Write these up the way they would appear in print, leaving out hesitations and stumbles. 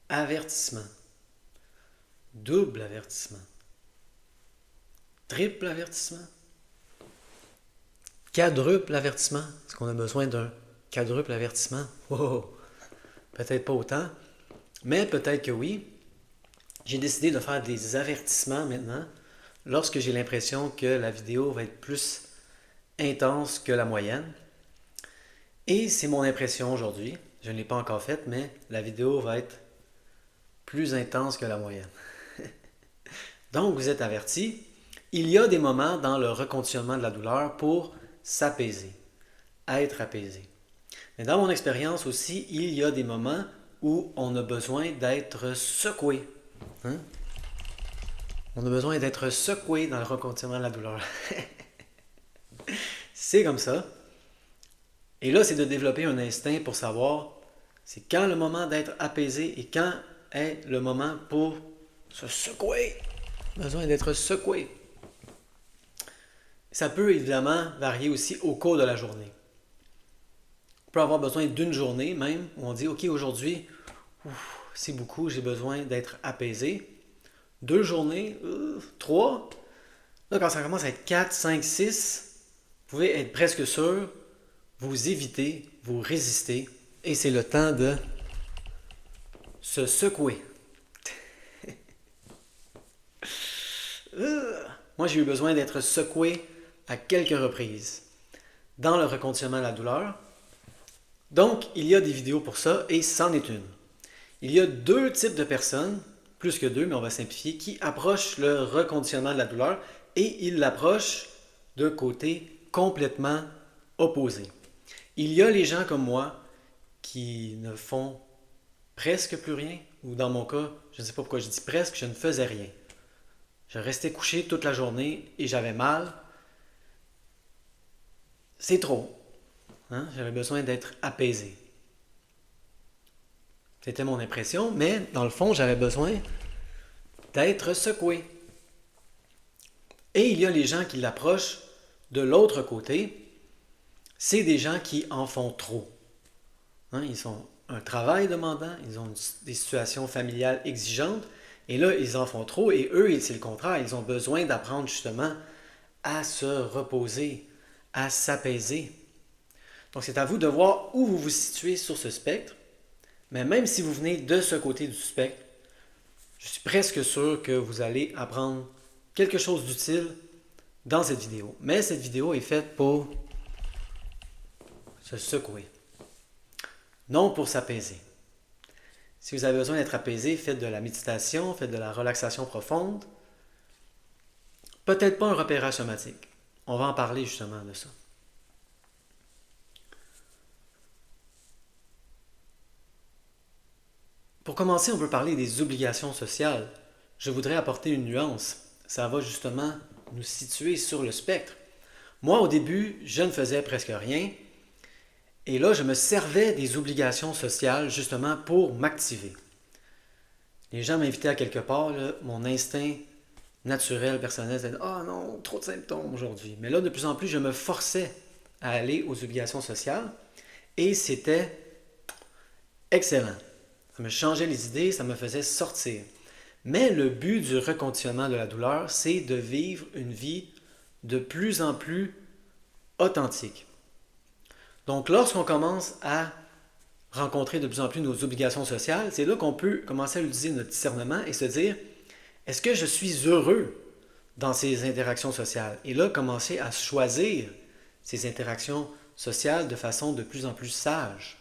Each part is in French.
Avertissement. Double avertissement. Triple avertissement. Quadruple avertissement. Est-ce qu'on a besoin d'un quadruple avertissement? Oh, peut-être pas autant, mais peut-être que oui. J'ai décidé de faire des avertissements maintenant lorsque j'ai l'impression que la vidéo va être plus intense que la moyenne. Et c'est mon impression aujourd'hui. Je ne l'ai pas encore faite, mais la vidéo va être plus intense que la moyenne. Donc, vous êtes avertis. Il y a des moments dans le reconditionnement de la douleur pour s'apaiser, être apaisé. Mais dans mon expérience aussi, il y a des moments où on a besoin d'être secoué. Hein? On a besoin d'être secoué dans le reconditionnement de la douleur. C'est comme ça. Et là, c'est de développer un instinct pour savoir c'est quand le moment d'être apaisé et quand est le moment pour se secouer. Besoin d'être secoué. Ça peut évidemment varier aussi au cours de la journée. On peut avoir besoin d'une journée même où on dit ok, aujourd'hui, c'est beaucoup, j'ai besoin d'être apaisé. 2 journées, 3. Là, quand ça commence à être 4, 5, 6, vous pouvez être presque sûr, vous évitez, vous résistez, et c'est le temps de se secouer. Moi, j'ai eu besoin d'être secoué à quelques reprises dans le reconditionnement de la douleur. Donc, il y a des vidéos pour ça, et c'en est une. Il y a deux types de personnes, plus que deux, mais on va simplifier, qui approchent le reconditionnement de la douleur et ils l'approchent de côté complètement opposé. Il y a les gens comme moi qui ne font presque plus rien, ou dans mon cas, je ne sais pas pourquoi je dis presque, je ne faisais rien. Je restais couché toute la journée et j'avais mal. C'est trop. Hein? J'avais besoin d'être apaisé. C'était mon impression, mais dans le fond, j'avais besoin d'être secoué. Et il y a les gens qui l'approchent de l'autre côté. C'est des gens qui en font trop. Hein, ils ont un travail demandant, ils ont des situations familiales exigeantes, et là, ils en font trop, et eux, c'est le contraire, ils ont besoin d'apprendre justement à se reposer, à s'apaiser. Donc, c'est à vous de voir où vous vous situez sur ce spectre, mais même si vous venez de ce côté du spectre, je suis presque sûr que vous allez apprendre quelque chose d'utile dans cette vidéo. Mais cette vidéo est faite pour se secouer, non pour s'apaiser. Si vous avez besoin d'être apaisé, faites de la méditation, faites de la relaxation profonde. Peut-être pas un repérage somatique. On va en parler justement de ça. Pour commencer, on peut parler des obligations sociales. Je voudrais apporter une nuance. Ça va justement nous situer sur le spectre. Moi, au début, je ne faisais presque rien. Et là, je me servais des obligations sociales justement pour m'activer. Les gens m'invitaient à quelque part, là, mon instinct naturel, personnel, c'est ah non, trop de symptômes aujourd'hui. Mais là, de plus en plus, je me forçais à aller aux obligations sociales et c'était excellent. Ça me changeait les idées, ça me faisait sortir. Mais le but du reconditionnement de la douleur, c'est de vivre une vie de plus en plus authentique. Donc, lorsqu'on commence à rencontrer de plus en plus nos obligations sociales, c'est là qu'on peut commencer à utiliser notre discernement et se dire, est-ce que je suis heureux dans ces interactions sociales? Et là, commencer à choisir ces interactions sociales de façon de plus en plus sage.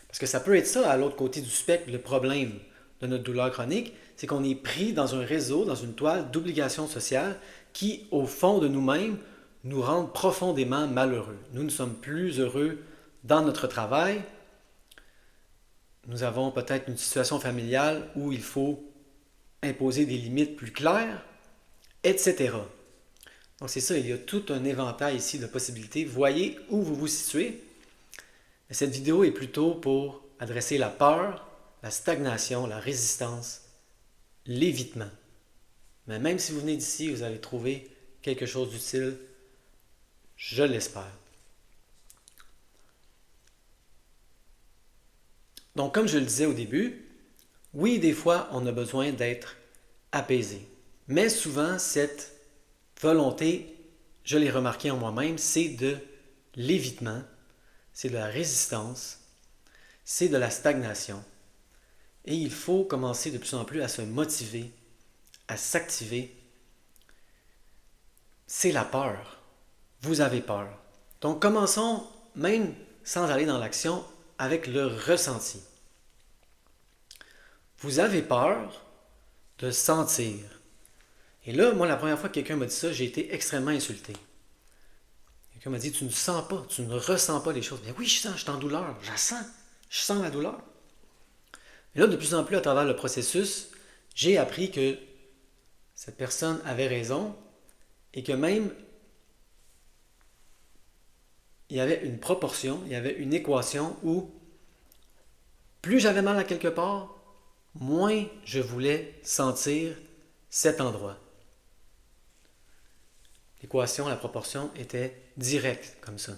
Parce que ça peut être ça, à l'autre côté du spectre, le problème de notre douleur chronique, c'est qu'on est pris dans un réseau, dans une toile d'obligations sociales qui, au fond de nous-mêmes, nous rendent profondément malheureux. Nous ne sommes plus heureux dans notre travail. Nous avons peut-être une situation familiale où il faut imposer des limites plus claires, etc. Donc c'est ça, il y a tout un éventail ici de possibilités. Voyez où vous vous situez. Cette vidéo est plutôt pour adresser la peur, la stagnation, la résistance, l'évitement. Mais même si vous venez d'ici, vous allez trouver quelque chose d'utile, je l'espère. Donc comme je le disais au début, Oui, des fois, on a besoin d'être apaisé. Mais souvent, cette volonté, je l'ai remarqué en moi-même, c'est de l'évitement, c'est de la résistance, c'est de la stagnation. Et il faut commencer de plus en plus à se motiver, à s'activer. C'est la peur. Vous avez peur. Donc commençons, même sans aller dans l'action, avec le ressenti. Vous avez peur de sentir. Et là, moi, la première fois que quelqu'un m'a dit ça, j'ai été extrêmement insulté. Quelqu'un m'a dit, tu ne sens pas, tu ne ressens pas les choses. Bien oui, je suis en douleur, je la sens, je sens la douleur. Et là, de plus en plus, à travers le processus, j'ai appris que cette personne avait raison et que même il y avait une proportion, il y avait une équation où plus j'avais mal à quelque part, moins je voulais sentir cet endroit. L'équation, la proportion était directe comme ça.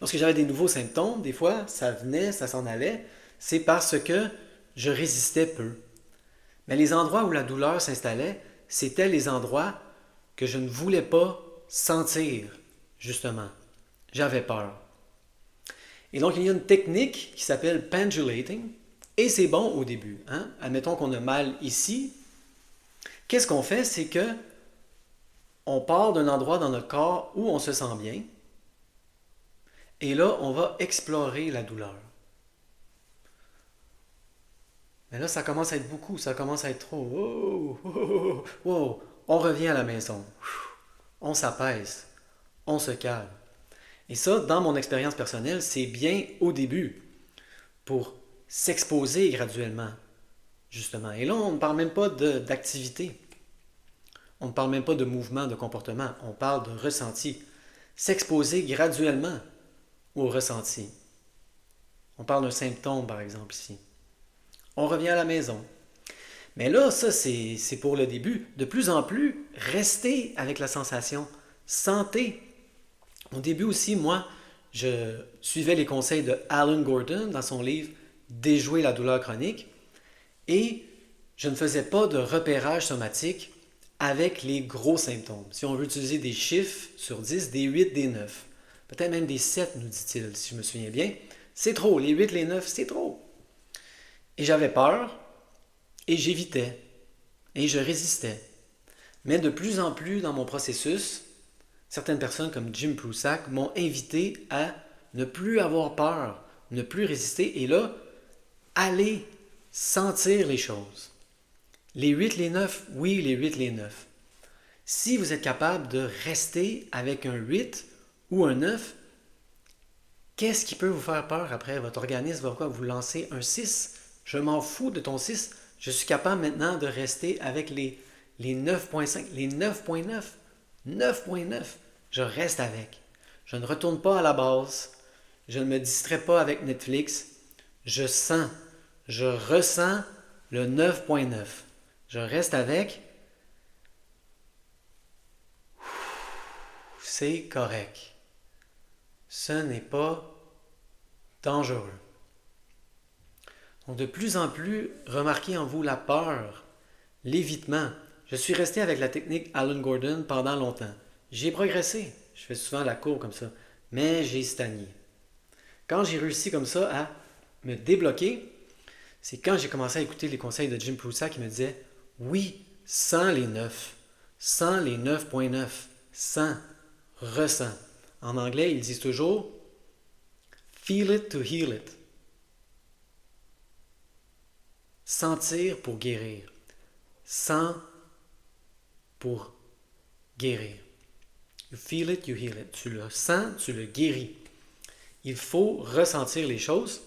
Lorsque j'avais des nouveaux symptômes, des fois, ça venait, ça s'en allait, c'est parce que je résistais peu. Mais les endroits où la douleur s'installait, c'étaient les endroits que je ne voulais pas sentir, justement. J'avais peur. Et donc, il y a une technique qui s'appelle pendulating, et c'est bon au début. Hein? Admettons qu'on a mal ici. Qu'est-ce qu'on fait? C'est que on part d'un endroit dans notre corps où on se sent bien, et là, on va explorer la douleur. Mais là, ça commence à être beaucoup, ça commence à être trop. Oh, oh, oh, oh. On revient à la maison. On s'apaise. On se calme. Et ça, dans mon expérience personnelle, c'est bien au début pour s'exposer graduellement, justement. Et là, on ne parle même pas d'activité. On ne parle même pas de mouvement, de comportement. On parle de ressenti. S'exposer graduellement au ressenti. On parle d'un symptôme, par exemple, ici. On revient à la maison. Mais là, ça, c'est pour le début. De plus en plus, restez avec la sensation. Sentez. Au début aussi, moi, je suivais les conseils de Alan Gordon dans son livre Déjouer la douleur chronique et je ne faisais pas de repérage somatique avec les gros symptômes. Si on veut utiliser des chiffres sur 10, des 8, des 9, peut-être même des 7, nous dit-il, si je me souviens bien, c'est trop. Les 8, les 9, c'est trop. Et j'avais peur et j'évitais et je résistais. Mais de plus en plus dans mon processus, certaines personnes comme Jim Prusak m'ont invité à ne plus avoir peur, ne plus résister et là, aller sentir les choses. Les 8, les 9, oui, les 8, les 9. Si vous êtes capable de rester avec un 8 ou un 9, qu'est-ce qui peut vous faire peur après? Votre organisme va quoi? Vous lancer un 6? Je m'en fous de ton 6. Je suis capable maintenant de rester avec les 9.5, les 9.9. 9.9. Je reste avec. Je ne retourne pas à la base. Je ne me distrais pas avec Netflix. Je sens, je ressens le 9.9. Je reste avec. C'est correct. Ce n'est pas dangereux. Donc de plus en plus, remarquez en vous la peur, l'évitement. Je suis resté avec la technique Alan Gordon pendant longtemps. J'ai progressé. Je fais souvent la cour comme ça. Mais j'ai stagné. Quand j'ai réussi comme ça à me débloquer, c'est quand j'ai commencé à écouter les conseils de Jim Prusak qui me disait oui, sens les 9. Sens les 9.9. Sens, ressens. En anglais, ils disent toujours feel it to heal it. Sentir pour guérir. Sens pour guérir. You feel it, you heal it. Tu le sens, tu le guéris. Il faut ressentir les choses.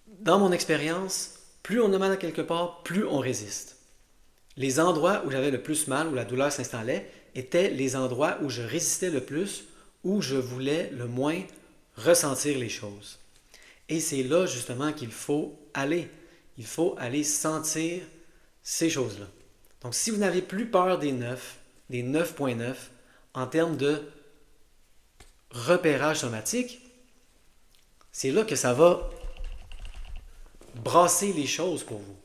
Dans mon expérience, plus on a mal à quelque part, plus on résiste. Les endroits où j'avais le plus mal, où la douleur s'installait, étaient les endroits où je résistais le plus, où je voulais le moins ressentir les choses. Et c'est là justement qu'il faut aller. Il faut aller sentir ces choses-là. Donc si vous n'avez plus peur des 9, des 9.9, en termes de repérage somatique, c'est là que ça va brasser les choses pour vous.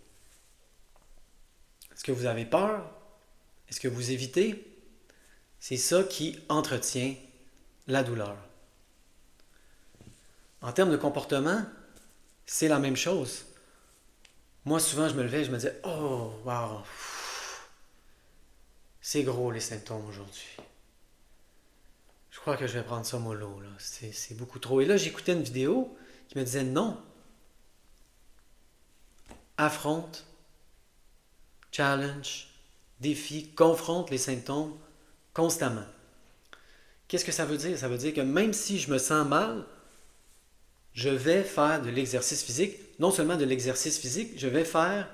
Est-ce que vous avez peur? Est-ce que vous évitez? C'est ça qui entretient la douleur. En termes de comportement, c'est la même chose. Moi, souvent, je me levais et je me disais, oh, wow, c'est gros les symptômes aujourd'hui. Je crois que je vais prendre ça mollo, là. C'est beaucoup trop. Et là, j'écoutais une vidéo qui me disait, non, affronte, challenge, défie, confronte les symptômes constamment. Qu'est-ce que ça veut dire? Ça veut dire que même si je me sens mal, je vais faire de l'exercice physique. Non seulement de l'exercice physique, je vais faire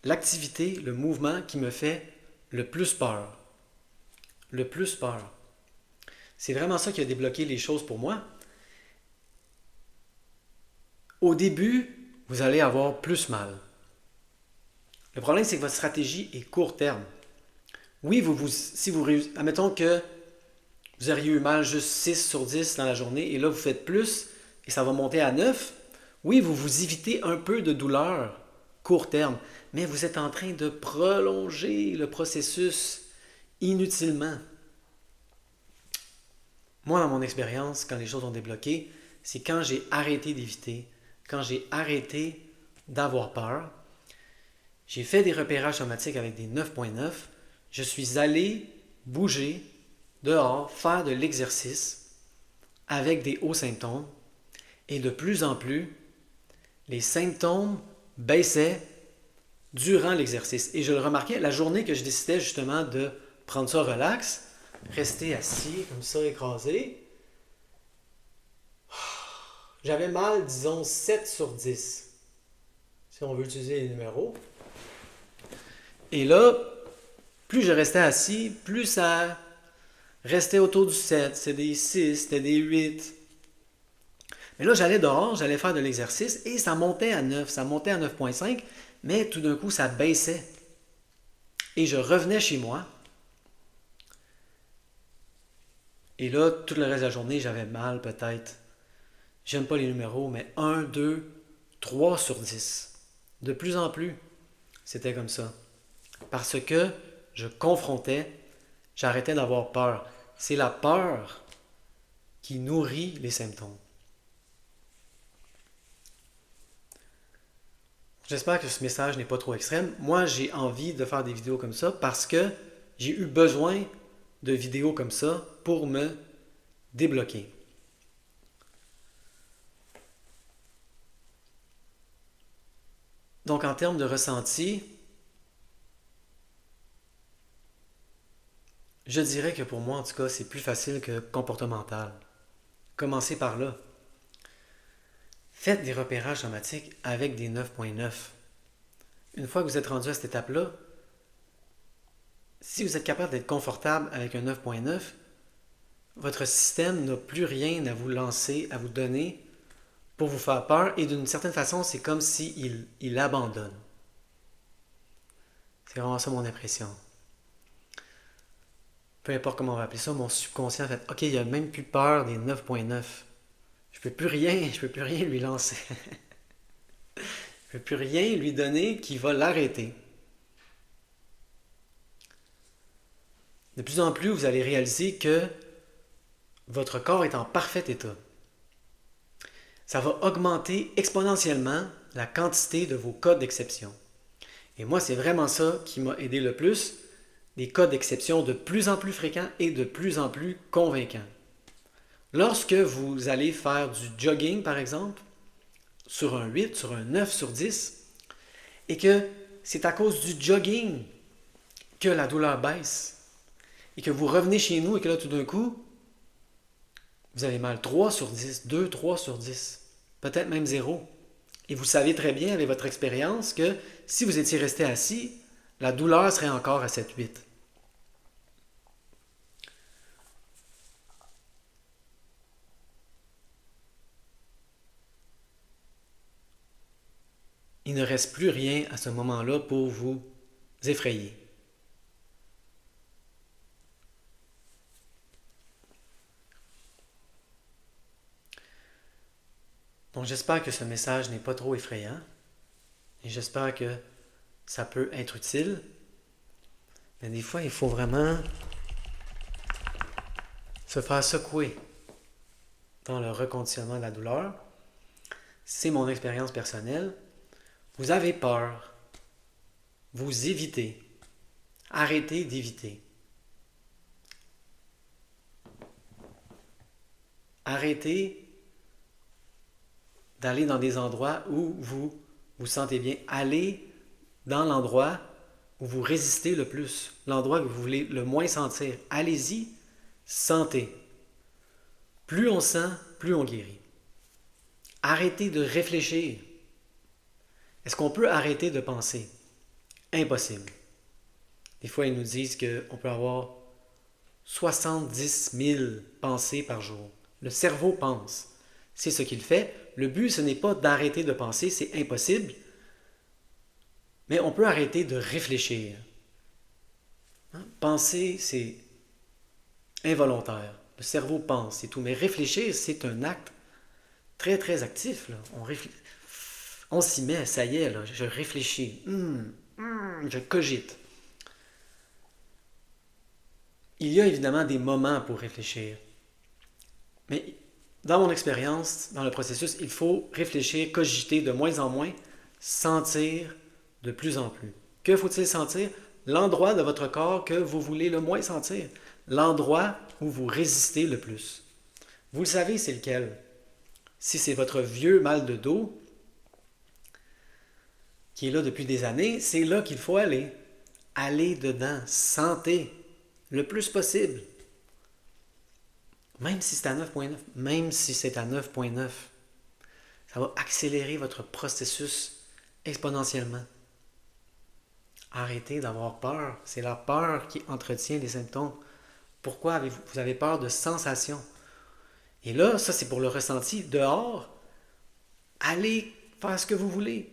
l'activité, le mouvement qui me fait le plus peur. Le plus peur. C'est vraiment ça qui a débloqué les choses pour moi. Au début, vous allez avoir plus mal. Le problème, c'est que votre stratégie est court terme. Oui, si vous réussissez, admettons que vous auriez eu mal juste 6 sur 10 dans la journée, et là, vous faites plus, et ça va monter à 9. Oui, vous vous évitez un peu de douleur court terme, mais vous êtes en train de prolonger le processus inutilement. Moi, dans mon expérience, quand les choses ont débloqué, c'est quand j'ai arrêté d'éviter, quand j'ai arrêté d'avoir peur. J'ai fait des repérages somatiques avec des 9.9. Je suis allé bouger dehors, faire de l'exercice avec des hauts symptômes. Et de plus en plus, les symptômes baissaient durant l'exercice. Et je le remarquais, la journée que je décidais justement de prendre ça relax, rester assis comme ça, écrasé, j'avais mal, disons, 7 sur 10, si on veut utiliser les numéros. Et là, plus je restais assis, plus ça restait autour du 7, c'était des 6, c'était des 8. Mais là, j'allais dehors, j'allais faire de l'exercice et ça montait à 9, ça montait à 9.5, mais tout d'un coup, ça baissait. Et je revenais chez moi. Et là, tout le reste de la journée, j'avais mal peut-être. J'aime pas les numéros, mais 1, 2, 3 sur 10. De plus en plus, c'était comme ça. Parce que je confrontais, j'arrêtais d'avoir peur. C'est la peur qui nourrit les symptômes. J'espère que ce message n'est pas trop extrême. Moi, j'ai envie de faire des vidéos comme ça parce que j'ai eu besoin de vidéos comme ça pour me débloquer. Donc, en termes de ressenti, je dirais que pour moi, en tout cas, c'est plus facile que comportemental. Commencez par là. Faites des repérages somatiques avec des 9.9. Une fois que vous êtes rendu à cette étape-là, si vous êtes capable d'être confortable avec un 9.9, votre système n'a plus rien à vous lancer, à vous donner pour vous faire peur et d'une certaine façon, c'est comme s'il abandonne. C'est vraiment ça mon impression. Peu importe comment on va appeler ça, mon subconscient fait OK, il a même plus peur des 9.9. Je peux plus rien lui lancer. Je peux plus rien lui donner qui va l'arrêter. De plus en plus, vous allez réaliser que votre corps est en parfait état. Ça va augmenter exponentiellement la quantité de vos cas d'exception. Et moi, c'est vraiment ça qui m'a aidé le plus, des cas d'exception de plus en plus fréquents et de plus en plus convaincants. Lorsque vous allez faire du jogging, par exemple, sur un 8, sur un 9 sur 10, et que c'est à cause du jogging que la douleur baisse, et que vous revenez chez nous et que là, tout d'un coup, vous avez mal 3 sur 10, 2, 3 sur 10, peut-être même 0. Et vous savez très bien avec votre expérience que si vous étiez resté assis, la douleur serait encore à 7, 8. Il ne reste plus rien à ce moment-là pour vous effrayer. Donc j'espère que ce message n'est pas trop effrayant et j'espère que ça peut être utile. Mais des fois, il faut vraiment se faire secouer dans le reconditionnement de la douleur. C'est mon expérience personnelle. Vous avez peur. Vous évitez. Arrêtez d'éviter. Arrêtez d'aller dans des endroits où vous vous sentez bien. Allez dans l'endroit où vous résistez le plus, l'endroit que vous voulez le moins sentir. Allez-y, sentez. Plus on sent, plus on guérit. Arrêtez de réfléchir. Est-ce qu'on peut arrêter de penser? Impossible. Des fois, ils nous disent qu'on peut avoir 70 000 pensées par jour. Le cerveau pense. C'est ce qu'il fait. Le but, ce n'est pas d'arrêter de penser, c'est impossible. Mais on peut arrêter de réfléchir. Penser, c'est involontaire. Le cerveau pense, c'est tout. Mais réfléchir, c'est un acte très, très actif. Là. On s'y met, ça y est, là, je réfléchis. Je cogite. Il y a évidemment des moments pour réfléchir. Mais dans mon expérience, dans le processus, il faut réfléchir, cogiter de moins en moins, sentir de plus en plus. Que faut-il sentir? L'endroit de votre corps que vous voulez le moins sentir. L'endroit où vous résistez le plus. Vous le savez, c'est lequel? Si c'est votre vieux mal de dos, qui est là depuis des années, c'est là qu'il faut aller. Allez dedans, sentez le plus possible. Même si c'est à 9.9, même si c'est à 9.9, ça va accélérer votre processus exponentiellement. Arrêtez d'avoir peur. C'est la peur qui entretient les symptômes. Pourquoi vous avez peur de sensations? Et là, ça c'est pour le ressenti. Dehors, allez faire ce que vous voulez.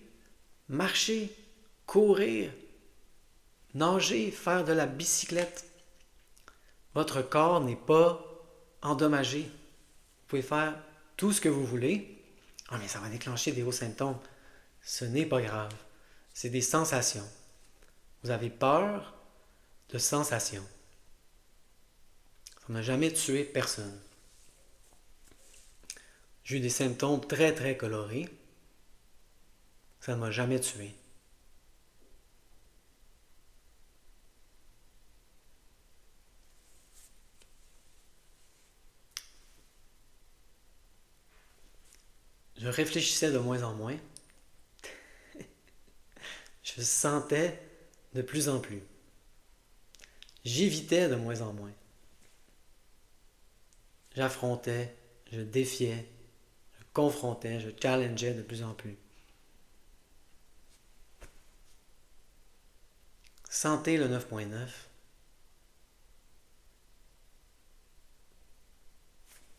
Marcher, courir, nager, faire de la bicyclette. Votre corps n'est pas endommagé. Vous pouvez faire tout ce que vous voulez. Ah, mais ça va déclencher des hauts symptômes. Ce n'est pas grave. C'est des sensations. Vous avez peur de sensations. Ça n'a jamais tué personne. J'ai eu des symptômes très, très colorés. Ça ne m'a jamais tué. Je réfléchissais de moins en moins. Je sentais de plus en plus. J'évitais de moins en moins. J'affrontais, je défiais, je confrontais, je challengeais de plus en plus. Sentez le 9.9.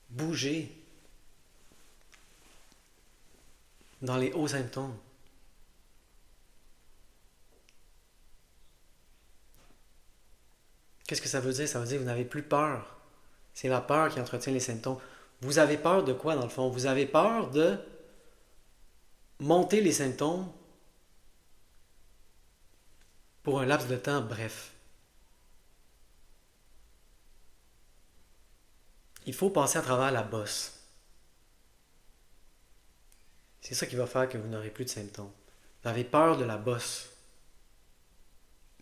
Bougez dans les hauts symptômes. Qu'est-ce que ça veut dire? Ça veut dire que vous n'avez plus peur. C'est la peur qui entretient les symptômes. Vous avez peur de quoi dans le fond? Vous avez peur de monter les symptômes pour un laps de temps bref. Il faut passer à travers la bosse. C'est ça qui va faire que vous n'aurez plus de symptômes. Vous avez peur de la bosse.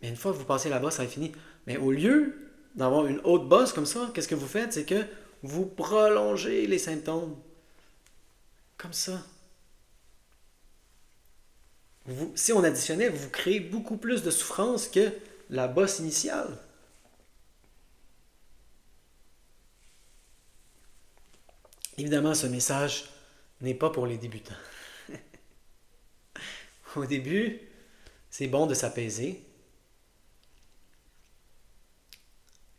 Mais une fois que vous passez la bosse, ça est fini. Mais au lieu d'avoir une haute bosse comme ça, qu'est-ce que vous faites? C'est que vous prolongez les symptômes. Comme ça. Si on additionnait, vous créez beaucoup plus de souffrance que la bosse initiale. Évidemment, ce message n'est pas pour les débutants. Au début, c'est bon de s'apaiser.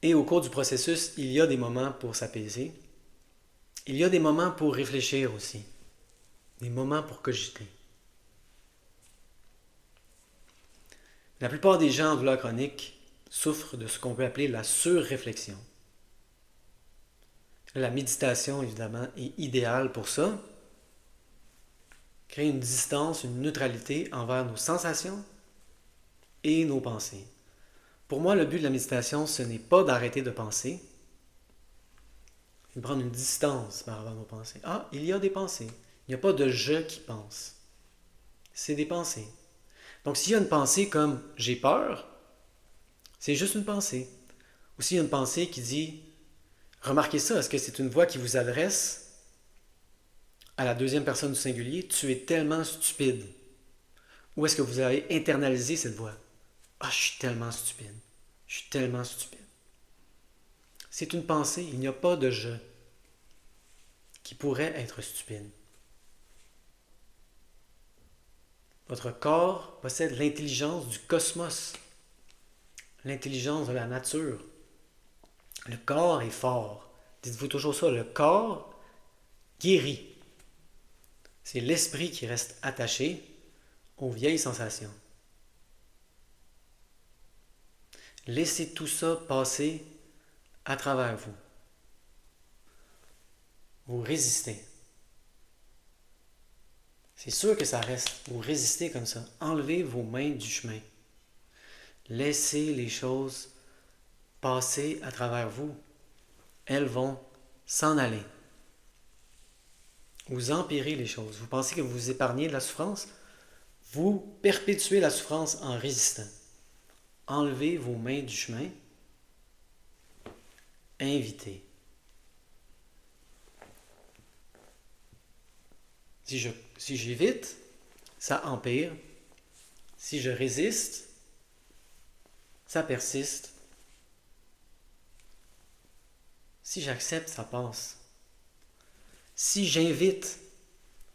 Et au cours du processus, il y a des moments pour s'apaiser. Il y a des moments pour réfléchir aussi. Des moments pour cogiter. La plupart des gens en douleur chronique souffrent de ce qu'on peut appeler la surréflexion. La méditation, évidemment, est idéale pour ça. créer une distance, une neutralité envers nos sensations et nos pensées. Pour moi, le but de la méditation, ce n'est pas d'arrêter de penser, mais de prendre une distance par rapport à nos pensées. Ah, il y a des pensées. Il n'y a pas de je qui pense. C'est des pensées. Donc, s'il y a une pensée comme j'ai peur, c'est juste une pensée. Ou s'il y a une pensée qui dit remarquez ça, est-ce que c'est une voix qui vous adresse à la deuxième personne du singulier tu es tellement stupide. Ou est-ce que vous avez internalisé cette voix ah, je suis tellement stupide. Je suis tellement stupide. C'est une pensée, il n'y a pas de je qui pourrait être stupide. Votre corps possède l'intelligence du cosmos, l'intelligence de la nature. Le corps est fort. Dites-vous toujours ça, le corps guérit. C'est l'esprit qui reste attaché aux vieilles sensations. Laissez tout ça passer à travers vous. Vous résistez. C'est sûr que ça reste. Vous résistez comme ça. Enlevez vos mains du chemin. Laissez les choses passer à travers vous. Elles vont s'en aller. Vous empirez les choses. Vous pensez que vous épargnez de la souffrance? Vous perpétuez la souffrance en résistant. Enlevez vos mains du chemin. Invitez. Si j'évite, ça empire. Si je résiste, ça persiste. Si j'accepte, ça passe. Si j'invite,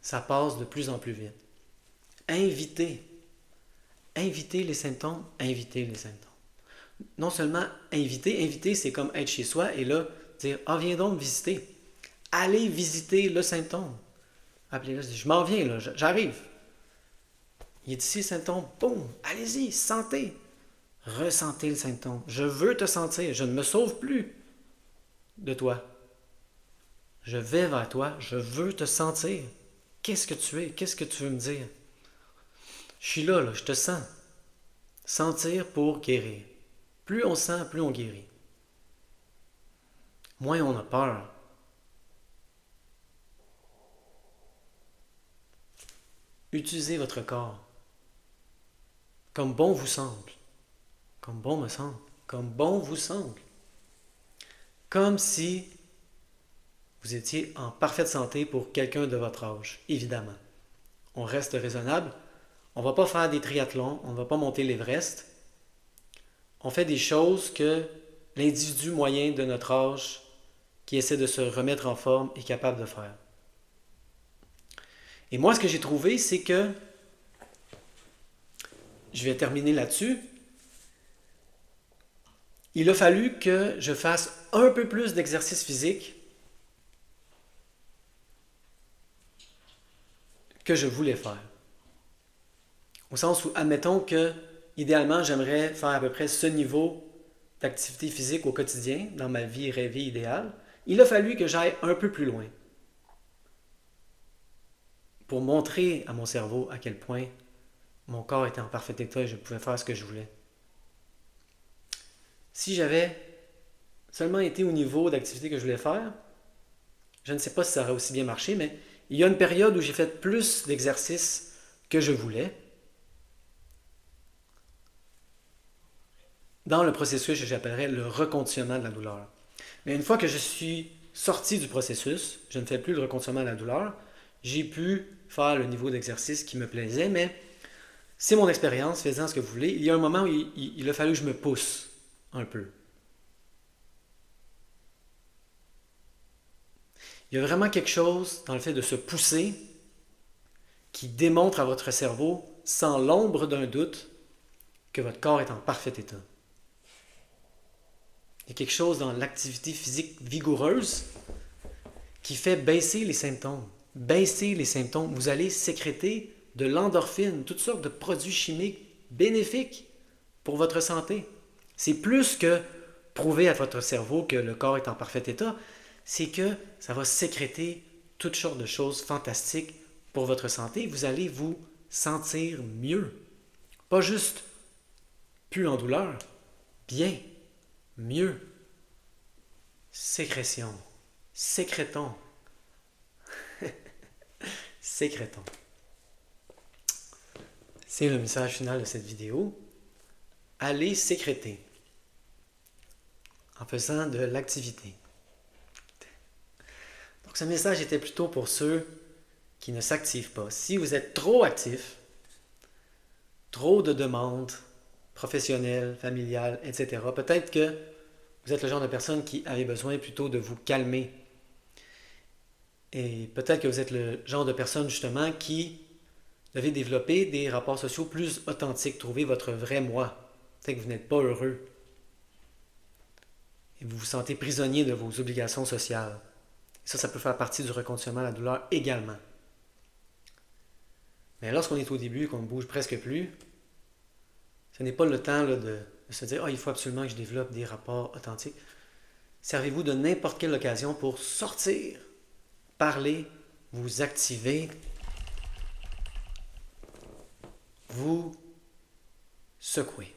ça passe de plus en plus vite. Invitez. Invitez les symptômes, invitez les symptômes. Non seulement inviter, c'est comme être chez soi et là, dire ah, viens donc me visiter. Allez visiter le symptôme. Appelez-le, je m'en viens, là, j'arrive. Il est ici le symptôme, boum, allez-y, sentez. Ressentez le symptôme. Je veux te sentir, je ne me sauve plus de toi. Je vais vers toi, je veux te sentir. Qu'est-ce que tu es? Qu'est-ce que tu veux me dire? Je suis là, je te sens. Sentir pour guérir. Plus on sent, plus on guérit. Moins on a peur. Utilisez votre corps comme bon vous semble. Comme bon me semble. Comme bon vous semble. Comme si vous étiez en parfaite santé pour quelqu'un de votre âge, évidemment. On reste raisonnable. On ne va pas faire des triathlons, on ne va pas monter l'Everest. On fait des choses que l'individu moyen de notre âge qui essaie de se remettre en forme est capable de faire. Et moi, ce que j'ai trouvé, c'est que, je vais terminer là-dessus, il a fallu que je fasse un peu plus d'exercice physique que je voulais faire. Au sens où, admettons que, idéalement, j'aimerais faire à peu près ce niveau d'activité physique au quotidien, dans ma vie rêvée idéale. Il a fallu que j'aille un peu plus loin pour montrer à mon cerveau à quel point mon corps était en parfait état et je pouvais faire ce que je voulais. Si j'avais seulement été au niveau d'activité que je voulais faire, je ne sais pas si ça aurait aussi bien marché, mais il y a une période où j'ai fait plus d'exercices que je voulais dans le processus que j'appellerais le reconditionnement de la douleur. Mais une fois que je suis sorti du processus, je ne fais plus le reconditionnement de la douleur, j'ai pu faire le niveau d'exercice qui me plaisait, mais c'est mon expérience, faites-en ce que vous voulez. Il y a un moment où il a fallu que je me pousse un peu. Il y a vraiment quelque chose dans le fait de se pousser qui démontre à votre cerveau, sans l'ombre d'un doute, que votre corps est en parfait état. Il y a quelque chose dans l'activité physique vigoureuse qui fait baisser les symptômes. Baisser les symptômes. Vous allez sécréter de l'endorphine, toutes sortes de produits chimiques bénéfiques pour votre santé. C'est plus que prouver à votre cerveau que le corps est en parfait état, c'est que ça va sécréter toutes sortes de choses fantastiques pour votre santé, vous allez vous sentir mieux. Pas juste plus en douleur, bien, mieux. Sécrétion. Sécrétons. Sécrétons. C'est le message final de cette vidéo. Allez sécréter en faisant de l'activité. Donc ce message était plutôt pour ceux qui ne s'activent pas. Si vous êtes trop actif, trop de demandes professionnelles, familiales, etc., peut-être que vous êtes le genre de personne qui avait besoin plutôt de vous calmer. Et peut-être que vous êtes le genre de personne justement qui devez développer des rapports sociaux plus authentiques, trouver votre vrai moi. Peut-être que vous n'êtes pas heureux. Et vous vous sentez prisonnier de vos obligations sociales. Et ça peut faire partie du reconditionnement à la douleur également. Mais lorsqu'on est au début et qu'on ne bouge presque plus, ce n'est pas le temps là, de se dire « Ah, il faut absolument que je développe des rapports authentiques ». Servez-vous de n'importe quelle occasion pour sortir, parler, vous activer, vous secouer.